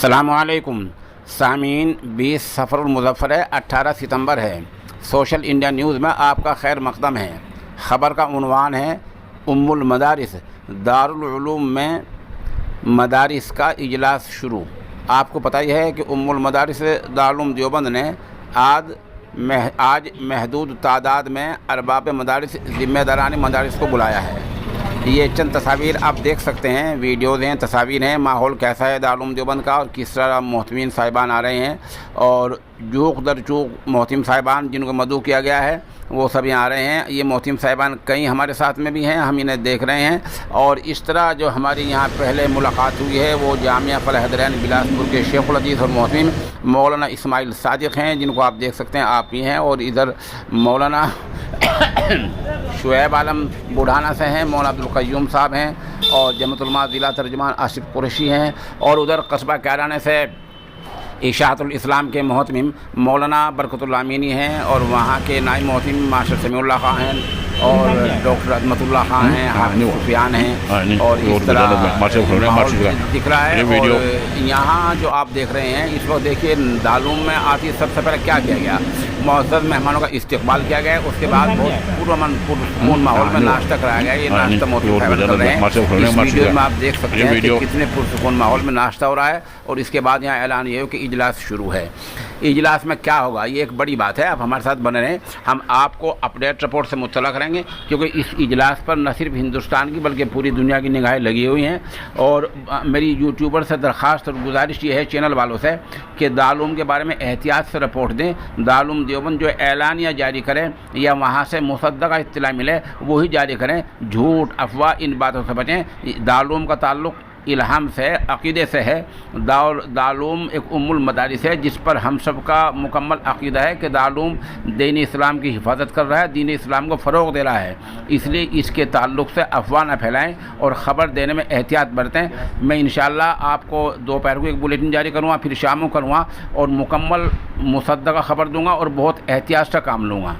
अस्सलामुअलैकुम सामीन। 20 सफ़रुल मुज़फ़्फ़र है, 18 सितंबर है। सोशल इंडिया न्यूज़ में आपका खैर मक़दम है। ख़बर का उन्वान है उम्मुल मदारिस, दारुल उलूम में मदारिस का इजलास शुरू। आपको पता ही है कि उम्मुल मदारिस दारुल उलूम देवबंद ने आज महदूद तादाद में अरबाब मदारिस ज़िम्मेदारान मदारिस को बुलाया है। ये चंद तस्वीर आप देख सकते हैं, वीडियोज़ हैं, तस्वीर हैं। माहौल कैसा है दारुल उलूम देवबंद का और किस तरह मोहतमीन साहिबान आ रहे हैं और चूक दर चूक मोहतम साहिबान जिनको मदऊ किया गया है वो सब यहाँ आ रहे हैं। ये मोहतम साहिबान कई हमारे साथ में भी हैं, हम इन्हें देख रहे हैं। और इस तरह जो हमारी यहाँ पहले मुलाकात हुई है वो जामिया फलाह-ए-दरैन बिलासपुर के शेखुल हदीस और मोहतमिन मौलाना इस्माइल सादिक हैं, जिनको आप देख सकते हैं, आप ही हैं। और इधर मौलाना शुएब आलम बुढ़ाना से हैं, मौलाना अब्दुल क़य्यूम साहब हैं और जमीयतुल उलमा ज़िला तर्जुमान आसिफ कुरैशी हैं। और उधर कस्बा कैराना से इशाअतुल इस्लाम के मोहतमिम मौलाना बरकतुल्लाह अमीनी हैं और वहाँ के नाइब मोहतमिम मास्टर समीउल्लाह खां हैं और डॉक्टर अज़मतुल्लाह खां हैं, हाफ़िज़ सुफियान हैं। और इस तरह माहौल दिख रहा है। और यहाँ जो आप देख रहे हैं इस वक्त, देखिए दारुल उलूम में आती सबसे पहले क्या किया गया, मुअज़्ज़ज़ मेहमानों का इस्तकबाल किया गया। उसके बाद बहुत पुरअमन माहौल में नाश्ता कराया गया। ये नाश्ता मोहतमिम साहिबान कर रहे हैं। इस वीडियो में आप देख सकते हैं कि कितने पुरसुकून माहौल में नाश्ता हो रहा है। और इसके बाद यहाँ ऐलान ये हो कि इजलास शुरू है। इजलास में क्या होगा ये एक बड़ी बात है। आप हमारे साथ बने रहें, हम आपको अपडेट रिपोर्ट से मुत्तला करेंगे, क्योंकि इस इजलास पर न सिर्फ हिंदुस्तान की बल्कि पूरी दुनिया की निगाहें लगी हुई हैं। और मेरी यूट्यूबर से दरख्वास्त और गुजारिश ये है चैनल वालों से कि दारुल उलूम के बारे में एहतियात से रिपोर्ट दें। दारुल उलूम देवबंद जो ऐलानिया जारी करें या वहाँ से मुसद्दक़ा इत्तला मिले वही जारी करें। झूठ अफवाह इन बातों से बचें। दारुल उलूम का ताल्लुक़ इल्हाम से, अक़ीदे से है। दारुल उलूम एक उम्मुल मदारिस है जिस पर हम सब का मुकम्मल अक़ीदा है कि दारुल उलूम दीन इस्लाम की हिफाजत कर रहा है, दीन इस्लाम को फ़रोग़ दे रहा है। इसलिए इसके ताल्लुक़ से अफवाह न फैलाएं और ख़बर देने में एहतियात बरतें। मैं इंशाअल्लाह आपको दोपहर को एक बुलेटिन जारी करूँगा, फिर शाम को करूँगा और मुकम्मल मुसद्दक़ा ख़बर दूँगा और बहुत एहतियात से काम लूँगा।